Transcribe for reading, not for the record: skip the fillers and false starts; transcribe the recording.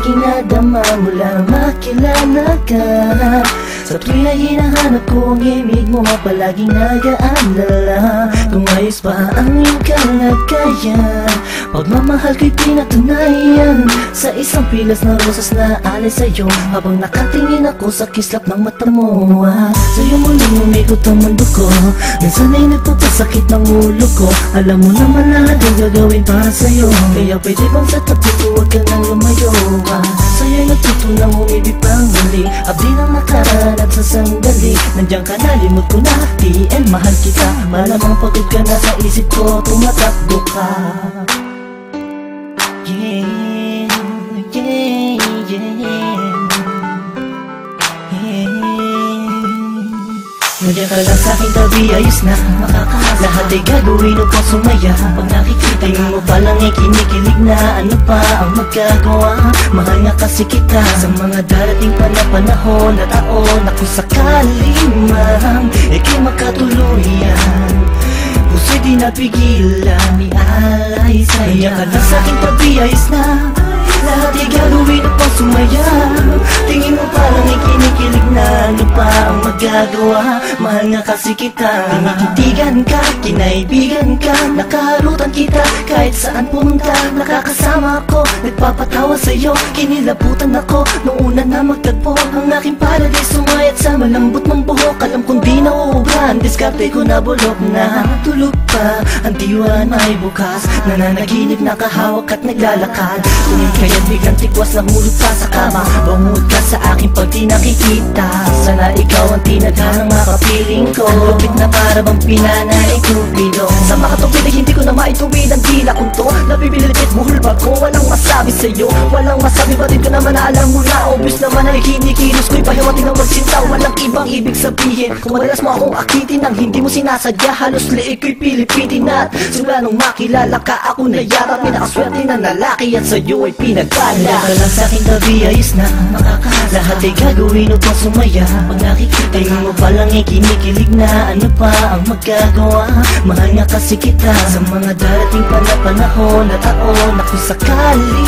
aking nadama mula makilala ka. Sa tuwing na hinahanap ko ang imig mo, palaging nag-aalala kung ayos pa ang iyong kalagayan. Pagmamahal ko'y pinatunayan sa isang pilas na rosas na alay sa'yo, habang nakatingin ako sa kislap ng mata mo. Sa'yo muling umikot ang mundo ko, minsan ay nagpapasakit ng ulo ko. Alam mo naman lahat ang gagawin para sa'yo, kaya pwede bang sa tabi ko huwag ka nang lumayo. Sa'yo'y natutunang umibig pang muli, abdi ng nakaraan at sa sandali. Nandiyan ka na, limot ko na, TN mahal kita. Malamang pagod ka na sa isip ko, tumatakbo ka. Yeah, yeah, yeah, yeah. Nandiyan ka lang sa'king tabi, ayos na makakahasa. Lahat ay gagawin upang sumaya. Pag nakikita mo palang ay kinikilig na, ano pa ang magagawa? Mahal nga kasi kita sa mga darating pa na panahon at taon na kung sakali man ika'y makatuluyan, puso'y di napigilan, ialay sa'yo. Nandiyan ka lang sa'king tabi, ayos na lahat ay gagawin upang sumaya. Tingin mo parang ikinikilig na, ano pa ang magagawa? Mahal nga kasi kita, tinititigan ka, kinaibigan ka, nakaharutan kita kahit saan pumunta. Nakakasama ako, nagpapatawa sa'yo, kinilabutan ako nung una na magtagpo. Ang aking paradise sumayat sa malambot mong buhok. Alam kong di nauubran, diskarte ko na bulok na. Tulog pa, ang diwa may bukas, nananaginip, nakahawak at naglalakad. Kung kaya't biglang tikwas na hulog pa sa kama, bangod ka sa akin pag di nakikita. Sana ikaw ang tinadhanang makapiling ko. Ang lupit na para bang pinanay Cupido. Sa makatupid ay hindi ko na maituwid ang dila kong to. Nabibilipit buhol ba ko? Walang masabi sa'yo, walang masabi, batid ko naman na alam mo na. Obvious naman ay kinikilos ko'y pahiwating ng magsinta. Walang ibang ibig sabihin kung madalas mo akong akitin nang hindi mo sinasadya. Halos liig ko'y pilipitin at simula nung makilala ka ako na yata pinakaswerte na lalaki at sa'yo ay pinagpala. Nandiyan ka lang sa'king tabi, ayos na makakahasa. Lahat ay gagawin upang sumaya. Pag nakikita mo palang ay kinikilig na, ano pa ang magagawa? Mahal nga kasi kita sa mga darating pa na panahon at taon na kung sakali